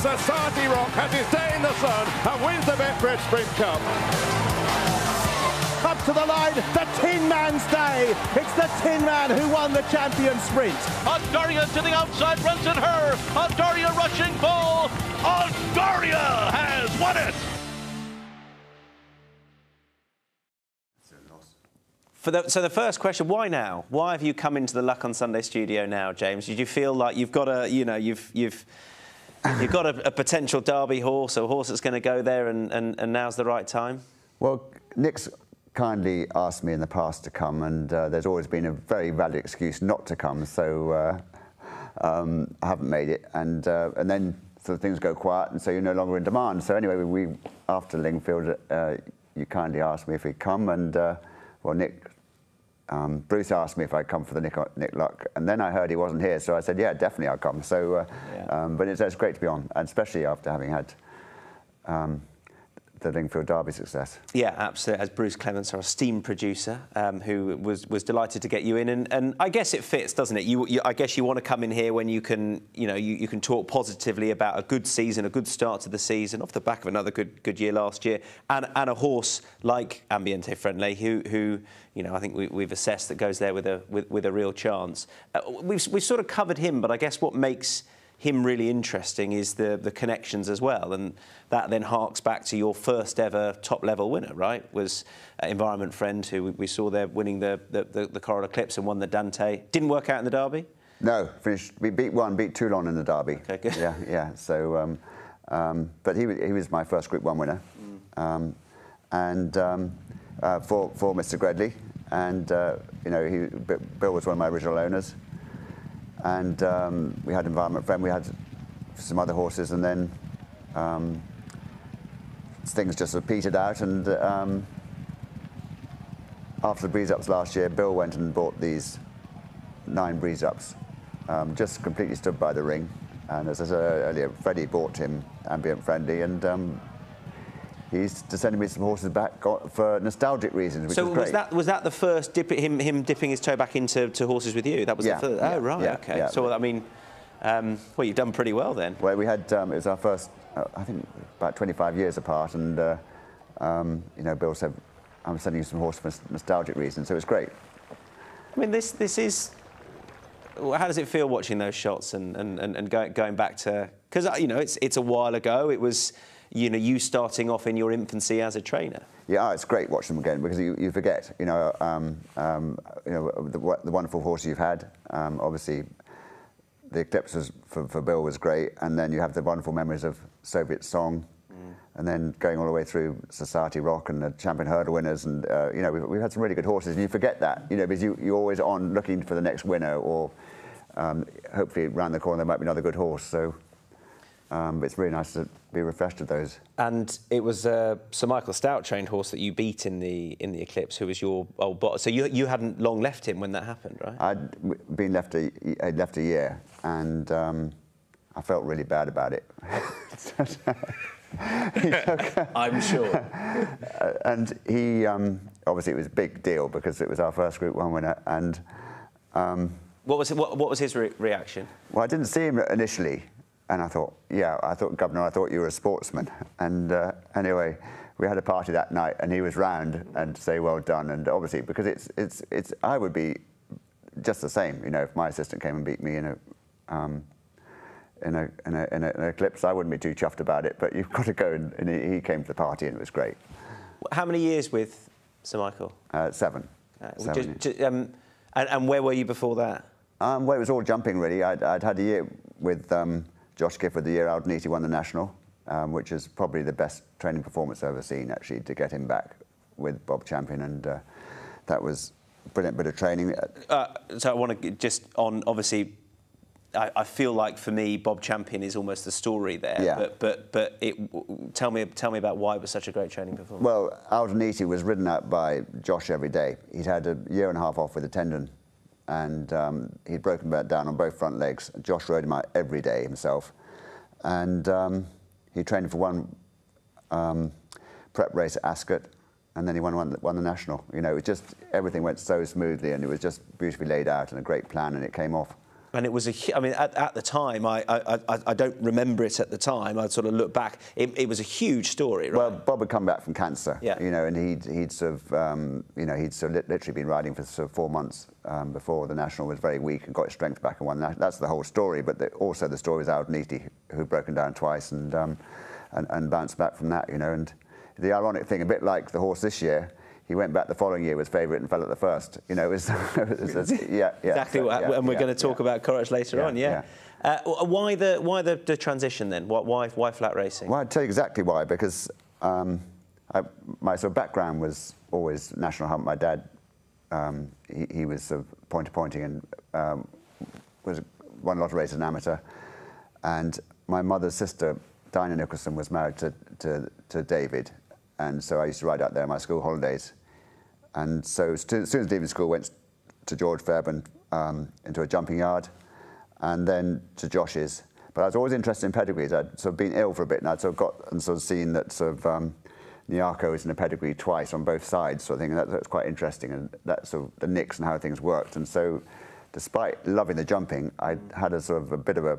Society Rock has his day in the sun and wins the Betfred Sprint Cup. Up to the line, the Tin Man's day. It's the Tin Man who won the champion sprint. Aldaria to the outside, runs at her. Aldaria rushing full. Aldaria has won it. So the first question, why now? Why have you come into the Luck on Sunday studio now, James? Did you feel like you've got a, you've got a potential Derby horse, or a horse that's going to go there, and now's the right time? Well, Nick's kindly asked me in the past to come, and there's always been a very valid excuse not to come, so I haven't made it. And then sort of things go quiet, and so you're no longer in demand. So anyway, after Lingfield, you kindly asked me if he'd come, and well, Bruce asked me if I'd come for the Nick Luck, and then I heard he wasn't here, so I said, yeah, definitely I'll come. So, but it's great to be on, and especially after having had the Lingfield Derby success. Yeah, absolutely. As Bruce Clements, our esteemed producer, who was delighted to get you in, and I guess it fits, doesn't it? I guess you want to come in here when you can, you can talk positively about a good season, a good start to the season, off the back of another good year last year, and a horse like Ambiente Friendly, who I think we've assessed that goes there with a real chance. We've sort of covered him, but I guess what makes him really interesting is the connections as well, and that then harks back to your first ever top level winner, right? Was Environment Friend, who we saw there winning the Coral Eclipse and won the Dante. Didn't work out in the Derby? No, finished. We beat Toulon in the Derby. Okay, good. Yeah. So, but he was my first Group 1 winner, and for Mr. Gredley, and Bill was one of my original owners. And we had Environment Friend, we had some other horses, and then things just sort of petered out. And after the breeze-ups last year, Bill went and bought these 9 breeze-ups, just completely stood by the ring. And as I said earlier, Freddie bought him Ambient Friendly, and he's sending me some horses back for nostalgic reasons, which is great. So was that the first him dipping his toe back into horses with you? That was the first. Oh right, okay. Yeah. So I mean, well, you've done pretty well then. Well, we had it was our first, I think, about 25 years apart, and Bill said, "I'm sending you some horses for nostalgic reasons," so it was great. I mean, this is. How does it feel watching those shots and going back to, because it's a while ago. It was. You starting off in your infancy as a trainer. Yeah, it's great watching them again, because you forget, the wonderful horses you've had. Obviously, the Eclipse for Bill was great, and then you have the wonderful memories of Soviet Song, and then going all the way through Society Rock and the Champion Hurdle winners, and we've had some really good horses, and you forget that, because you're always on looking for the next winner, or hopefully around the corner there might be another good horse. So. It's really nice to be refreshed with those. And it was Sir Michael Stoute trained horse that you beat in the Eclipse, who was your old boss. So you hadn't long left him when that happened, right? I'd been left a year, and I felt really bad about it. I'm sure. And he obviously it was a big deal because it was our first Group 1 winner, and what was his reaction? Well, I didn't see him initially. And I thought, Governor, I thought you were a sportsman. And anyway, we had a party that night, and he was round and to say well done. And obviously, because it's I would be just the same, if my assistant came and beat me in an Eclipse, I wouldn't be too chuffed about it. But you've got to go, and he came to the party, and it was great. How many years with Sir Michael? 7. 7 and where were you before that? Well, it was all jumping really. I'd had a year with. Josh Gifford, the year Aldaniti won the National, which is probably the best training performance I've ever seen, actually, to get him back with Bob Champion, and that was a brilliant bit of training. So I want to just on, obviously, I feel like for me, Bob Champion is almost the story there. Yeah. But tell me about why it was such a great training performance. Well, Aldaniti was ridden out by Josh every day. He'd had a year and a half off with a tendon, and he'd broken that down on both front legs. Josh rode him out every day himself, and he trained for one prep race at Ascot, and then he won the National. It was just, everything went so smoothly, and it was just beautifully laid out and a great plan, and it came off. And it was I mean, at the time, I don't remember it at the time. I'd sort of look back. It was a huge story, right? Well, Bob had come back from cancer, yeah. you know, and he'd sort of, you know, he'd sort of literally been riding for sort of 4 months before the National was very weak and got his strength back and won. That's the whole story. But also the story was Aldaniti, who'd broken down twice and bounced back from that, you know. And the ironic thing, a bit like the horse this year, he went back the following year, was favourite and fell at the first. You know, it was yeah. Exactly, and we're going to talk about Courage later on, yeah. Why the transition then? Why flat racing? Well, I'll tell you exactly why, because my sort of background was always national hunt. My dad, he was sort of pointing and won a lot of races as an amateur. And my mother's sister, Dinah Nicholson, was married to David. And so I used to ride out there on my school holidays. And so as soon as leaving school, went to George Fairbairn into a jumping yard, and then to Josh's. But I was always interested in pedigrees. I'd sort of been ill for a bit, and I'd sort of got and sort of seen that sort of Nyako is in a pedigree twice on both sides, sort of thing. And that's quite interesting, and that's sort of the nicks and how things worked. And so, despite loving the jumping, I had a sort of a bit of a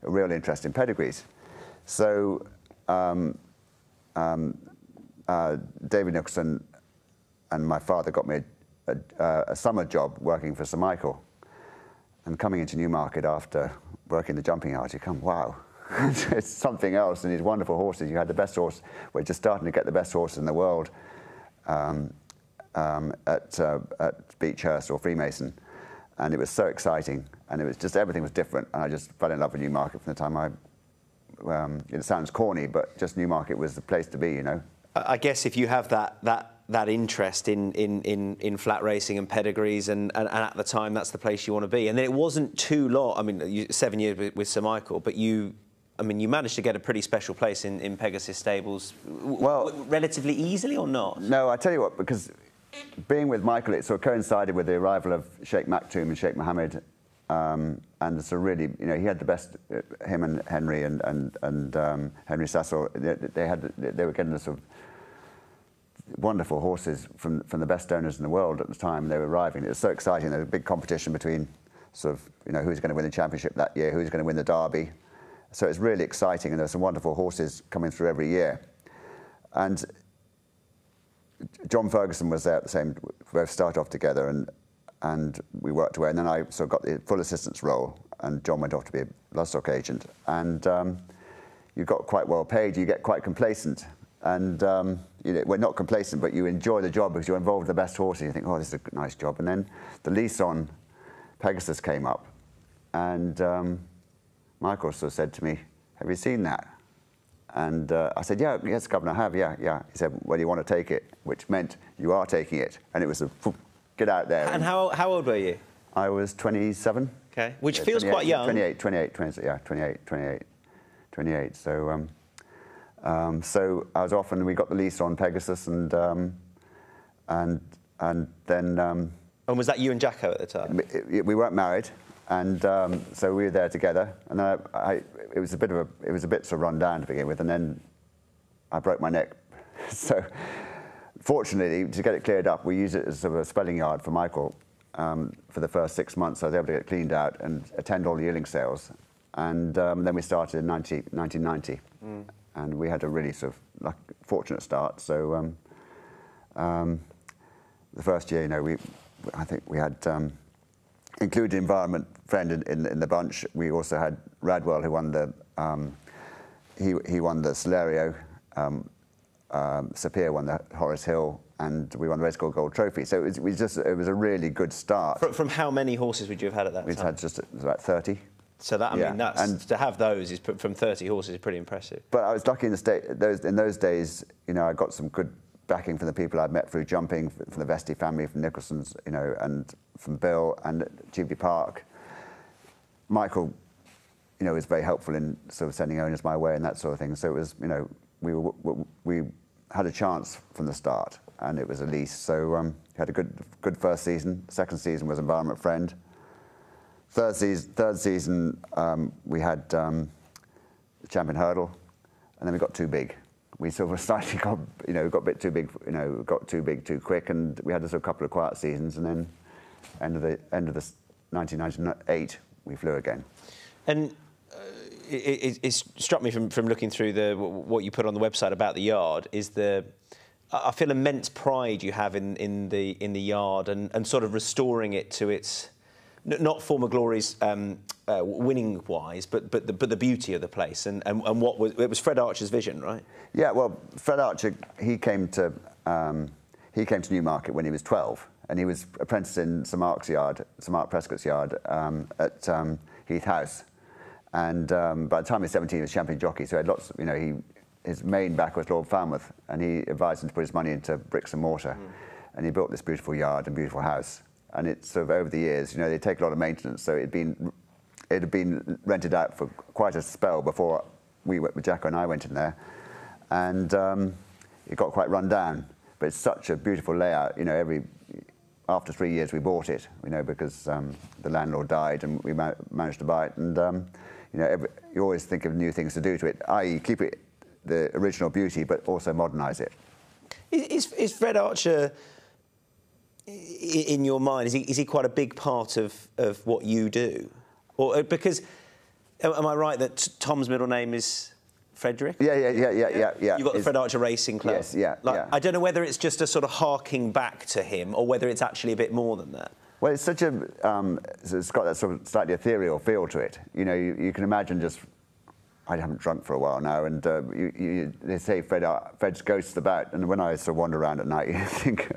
real interest in pedigrees. So David Nicholson and my father got me a summer job working for Sir Michael. And coming into Newmarket after working the jumping yard, you come, wow, it's something else. And these wonderful horses. You had the best horse. We're just starting to get the best horses in the world at Beechhurst or Freemason. And it was so exciting. And it was just, everything was different. And I just fell in love with Newmarket from the time it sounds corny, but just Newmarket was the place to be, you know. I guess if you have that interest in flat racing and pedigrees, and at the time that's the place you want to be. And then it wasn't too long. I mean, 7 years with Sir Michael, but you managed to get a pretty special place in Pegasus stables. Well, relatively easily or not? No, I tell you what, because being with Michael, it sort of coincided with the arrival of Sheikh Maktoum and Sheikh Mohammed. And so really, you know, he had the best. Him and Henry and Henry Sassel, they were getting the sort of wonderful horses from the best owners in the world at the time. They were arriving. It was so exciting. There was a big competition between sort of, you know, who's going to win the championship that year, who's going to win the Derby. So it's really exciting, and there's some wonderful horses coming through every year. And John Ferguson was there at the same. We both started off together, and we worked away. And then I sort of got the full assistance role, and John went off to be a bloodstock agent. And you got quite well paid. You get quite complacent. And you know, we're not complacent, but you enjoy the job because you're involved with the best horses. You think, oh, this is a nice job. And then the lease on Pegasus came up, and Michael sort of said to me, "Have you seen that?" And I said, yes, Governor, I have, yeah. He said, well, you want to take it, which meant you are taking it. And it was a, get out there. And how old were you? I was 27. Okay, which feels quite young. 28. So I was off, and we got the lease on Pegasus, and then. And was that you and Jacko at the time? We weren't married, and so we were there together. And then it was a bit sort of run down to begin with, and then I broke my neck. So fortunately, to get it cleared up, we used it as sort of a spelling yard for Michael for the first 6 months. I was able to get it cleaned out and attend all the yearling sales, and then we started in 1990. And we had a really sort of fortunate start. So the first year, you know, I think we had included Environment Friend in the bunch. We also had Radwell, who won the he won the Celerio. Sapir won the Horace Hill, and we won the Red Skull Gold Trophy. So it was a really good start. From how many horses would you have had at that time? We'd had just about 30. So that, I mean, that's, to have those is from 30 horses is pretty impressive. But I was lucky in those days, you know, I got some good backing from the people I'd met through jumping, from the Vesti family, from Nicholson's, you know, and from Bill and Chiefly Park. Michael, you know, was very helpful in sort of sending owners my way and that sort of thing. So it was, you know, we had a chance from the start, and it was a lease. So had a good first season. Second season was Environment Friend. Third season, we had the Champion Hurdle, and then we got too big. We sort of slightly got a bit too big, you know, got too big too quick, and we had a couple of quiet seasons, and then end of the 1998, we flew again. And it struck me from looking through what you put on the website about the yard is I feel immense pride you have in the yard and sort of restoring it to its not former glories winning wise, but the beauty of the place and what it was Fred Archer's vision, right? Yeah, well, Fred Archer he came to Newmarket when he was 12, and he was apprenticed in Sir Mark Prescott's yard at Heath House. And by the time he was 17, he was champion jockey, so he had lots of, his main back was Lord Falmouth, and he advised him to put his money into bricks and mortar. And he built this beautiful yard and beautiful house. And it's sort of over the years, they take a lot of maintenance, so it had been rented out for quite a spell before Jacko and I went in there. And it got quite run down. But it's such a beautiful layout, after 3 years we bought it, because the landlord died and we managed to buy it. And, you always think of new things to do to it, i.e. keep it the original beauty, but also modernise it. Is Fred Archer, in your mind, is he quite a big part of what you do? Or because, am I right that Tom's middle name is Frederick? Yeah. You've got the Fred Archer Racing Club. Yes, yeah. I don't know whether it's just a sort of harking back to him or whether it's actually a bit more than that. Well, it's such a, it's got that sort of slightly ethereal feel to it. You can imagine just, I haven't drunk for a while now, and they say Fred's ghosts about, and when I sort of wander around at night, you think,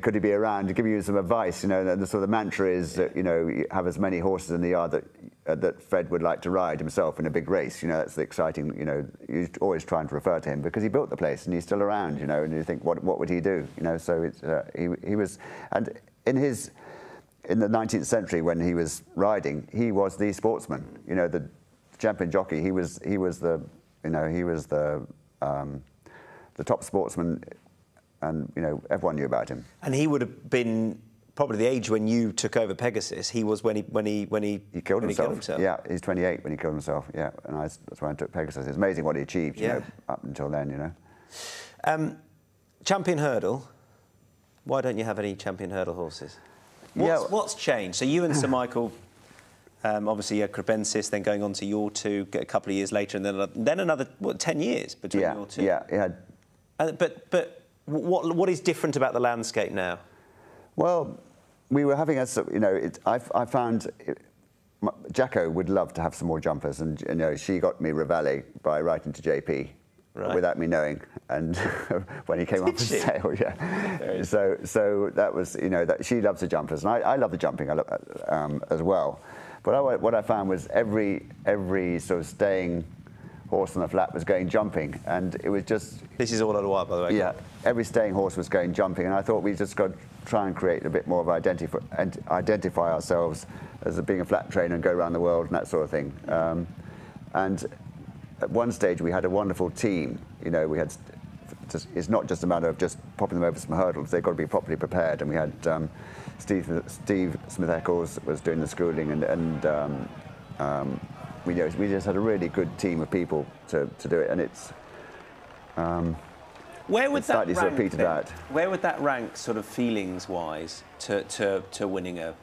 could he be around to give you some advice? And the sort of mantra is that, you have as many horses in the yard that Fred would like to ride himself in a big race. That's the exciting, you're always trying to refer to him because he built the place and he's still around, and you think, what would he do? So it's, he was, and in the 19th century when he was riding, he was the sportsman, the champion jockey. He was the top sportsman, and everyone knew about him. And he would have been probably the age when you took over Pegasus. He was when he killed himself. Yeah, he's 28 when he killed himself. Yeah, and that's when I took Pegasus. It's amazing what he achieved. Up until then. Champion hurdle. Why don't you have any champion hurdle horses? What's changed? So you and Sir Michael. Obviously, Crepensis, then going on to your two a couple of years later, and then another 10 years between your two. Yeah, it had. But what is different about the landscape now? Well, we were having I found Jacko would love to have some more jumpers, and she got me Ravelli by writing to JP. Right. Without me knowing, and when he came up for sale, So that was, that she loves the jumpers, and I love the jumping as well. But what I found was every sort of staying horse on the flat was going jumping, and it was just... This is all at a while, by the way. Yeah, every staying horse was going jumping, and I thought we just got to try and create a bit more of identify ourselves as being a flat trainer and go around the world and that sort of thing. And at one stage we had a wonderful team. We had... It's not just a matter of just popping them over some hurdles. They've got to be properly prepared, and we had Steve Smith-Eccles was doing the schooling, and we just had a really good team of people to do it, and it's where would that rank, sort of petered out. Where would that rank, sort of feelings-wise, to winning a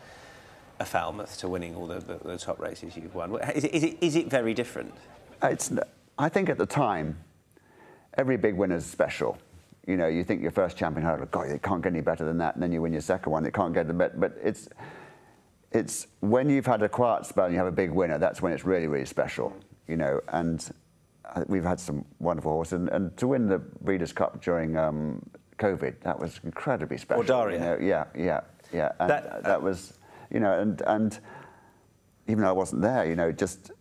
Falmouth, to winning all the top races you've won? Is it very different? I think at the time, every big winner is special. You think your first champion hurdle, God, it can't get any better than that, and then you win your second one, it can't get any better. But it's when you've had a quiet spell and you have a big winner, that's when it's really, really special. And we've had some wonderful horses, and to win the Breeders' Cup during COVID, that was incredibly special. Or Daria. Yeah. And that was, and even though I wasn't there, just.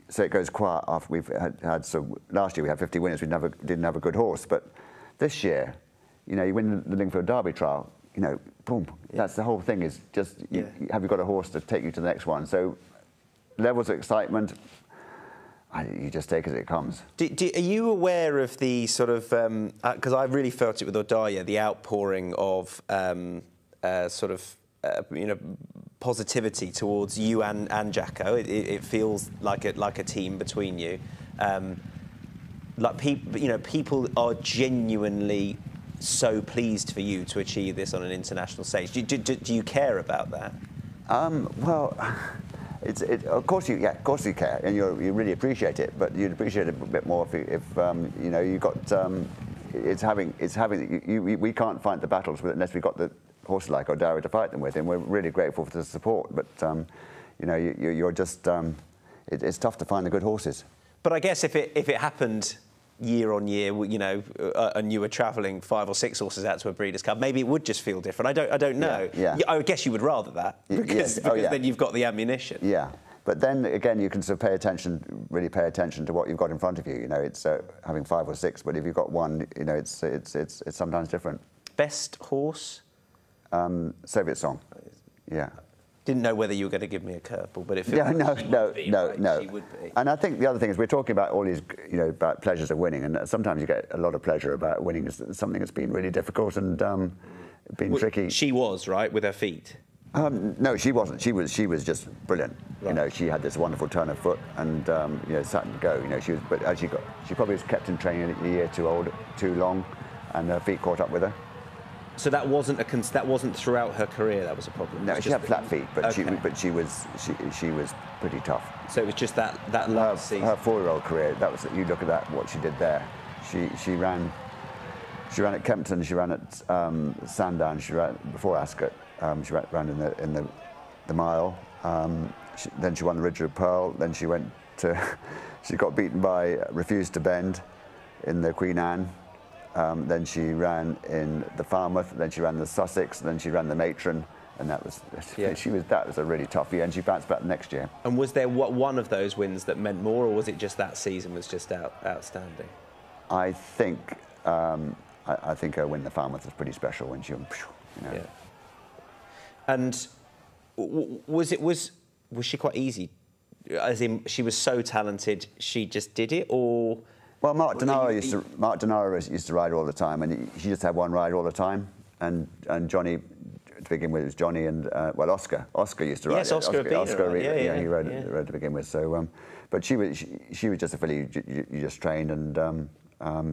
So it goes quiet after we've had so last year we had 50 winners. We didn't have a good horse, but this year, you win the Lingfield Derby Trial. Boom. Yeah. That's the whole thing. Is just have you got a horse to take you to the next one? So levels of excitement. You just take it as it comes. Are you aware of the sort of because I really felt it with Odaia, the outpouring of positivity towards you and Jacko. It feels like a team between you. People are genuinely so pleased for you to achieve this on an international stage. Do you care about that? Well, of course you care, and you really appreciate it. But you'd appreciate it a bit more if you know, you got we can't fight the battles unless we've got the horses like O'Dowd to fight them with, and we're really grateful for the support. But you know, you're just it's tough to find the good horses. But I guess if it happened year on year, you know, and you were travelling 5 or 6 horses out to a Breeders' Cup, maybe it would just feel different. I don't know. Yeah. I guess you would rather that because then you've got the ammunition. Yeah. But then again, you can sort of really pay attention to what you've got in front of you. You know, it's having 5 or 6, but if you've got one, you know, it's sometimes different. Best horse? Soviet Song. Yeah. Didn't know whether you were going to give me a curveball, but if it no. she would be. And I think the other thing is we're talking about all these, you know, about pleasures of winning, and sometimes you get a lot of pleasure about winning something that's been really difficult and been tricky. She was right with her feet. No, she wasn't. She was just brilliant. Right. You know, she had this wonderful turn of foot, and you know, sat and go. You know, she was, but as she probably was kept in training a year too long, and her feet caught up with her. So that wasn't throughout her career. That was a problem. No, she had flat feet, but okay. she was pretty tough. So it was just that last season. Her 4-year-old career. That was, you look at that, what she did there. She ran at Kempton. She ran at Sandown. She ran before Ascot. She ran in the mile. Then she won the Ridge of Pearl. Then she went to. She got beaten by Refused to Bend in the Queen Anne. Then she ran in the Falmouth, then she ran the Sussex, then she ran the Matron, and that was a really tough year, and she bounced back the next year. And was there one of those wins that meant more, or was it just that season was just outstanding? I think her win the Falmouth was pretty special when she, you know. Yeah. And was she quite easy? As in, she was so talented, she just did it, or? Well, Mark Denara used to ride all the time, and she just had one ride all the time. And Johnny, to begin with, was Johnny and Oscar. Oscar used to ride. Yes, Oscar he rode to begin with. So, but she was just a filly you just trained and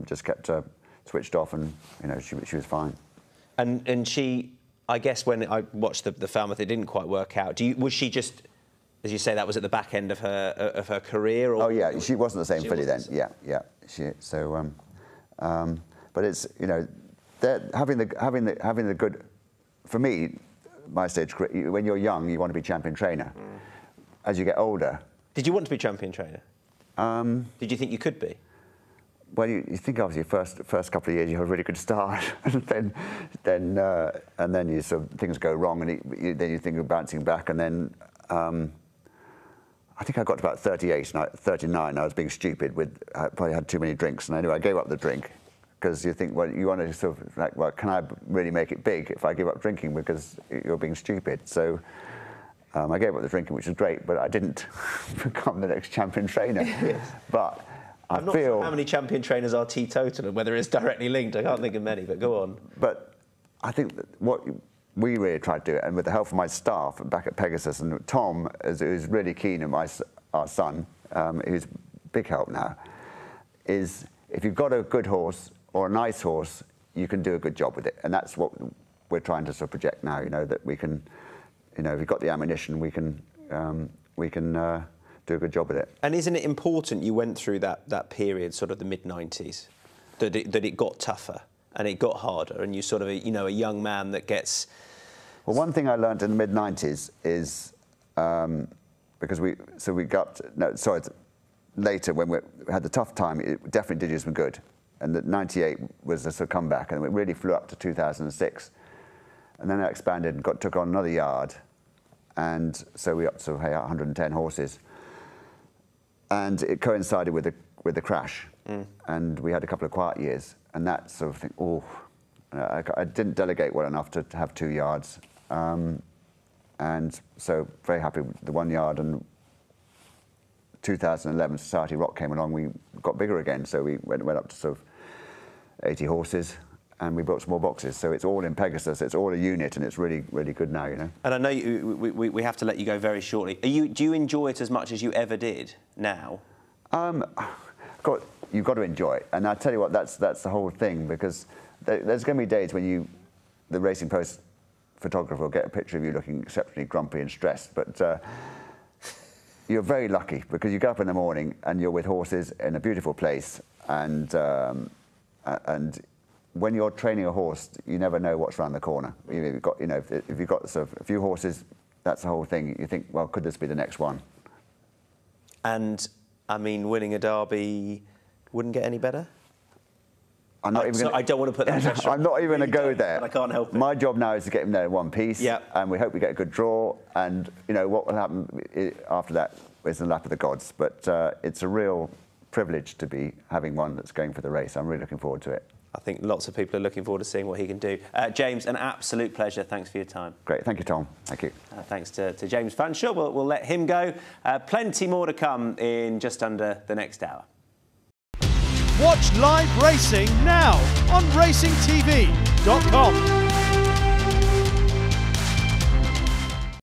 just kept her switched off, and you know she was fine. And she, I guess, when I watched the Falmouth, it didn't quite work out. Was she just? As you say, that was at the back end of her career. Or, oh yeah, she wasn't the same filly then. Yeah. But it's, you know, having the good. For me, my stage career, when you're young, you want to be champion trainer. As you get older. Did you want to be champion trainer? Did you think you could be? Well, you think obviously first couple of years you have a really good start, and then you sort of, things go wrong, and then you think of bouncing back, and then. I think I got to about 38, 39. I was being stupid. I probably had too many drinks, and anyway, I gave up the drink because you think, well, you want to sort of like, well, can I really make it big if I give up drinking because you're being stupid? So I gave up the drinking, which was great, but I didn't become the next champion trainer. Yes. But I'm not sure how many champion trainers are teetotal and whether it's directly linked. I can't think of many, but go on. But I think that what we really tried to do it, and with the help of my staff back at Pegasus, and Tom, who's really keen, and our son, who's big help now, is if you've got a good horse or a nice horse, you can do a good job with it, and that's what we're trying to sort of project now. You know, that we can, you know, if you've got the ammunition, we can do a good job with it. And isn't it important you went through that period, sort of the mid-90s, that it got tougher? And it got harder, and you sort of, you know, a young man that gets. Well, one thing I learned in the mid-90s is because later when we had the tough time, it definitely did us some good, and that '98 was a sort of comeback, and it really flew up to 2006, and then I expanded and took on another yard, and so we up to 110 horses, and it coincided with the crash, and we had a couple of quiet years. And that sort of thing, I didn't delegate well enough to have 2 yards. And so very happy with the 1 yard. And 2011, Society Rock came along, we got bigger again. So we went up to sort of 80 horses, and we built some more boxes. So it's all in Pegasus, it's all a unit, and it's really, really good now, you know. And I know we have to let you go very shortly. Do you enjoy it as much as you ever did now? You've got to enjoy it, and I tell you what, that's the whole thing, because there's going to be days when the Racing Post photographer will get a picture of you looking exceptionally grumpy and stressed, but you're very lucky because you get up in the morning and you're with horses in a beautiful place, and when you're training a horse, you never know what's around the corner. If you've got sort of a few horses, that's the whole thing. You think, well, could this be the next one? And I mean, winning a Derby wouldn't get any better? I don't want to put that pressure. I'm not even going to go there. But I can't help it. My job now is to get him there in one piece. Yeah. And we hope we get a good draw. And, what will happen after that is the lap of the gods. But it's a real privilege to be having one that's going for the race. I'm really looking forward to it. I think lots of people are looking forward to seeing what he can do. James, an absolute pleasure. Thanks for your time. Great. Thank you, Tom. Thank you. Thanks to James Fanshawe. We'll let him go. Plenty more to come in just under the next hour. Watch live racing now on racingtv.com.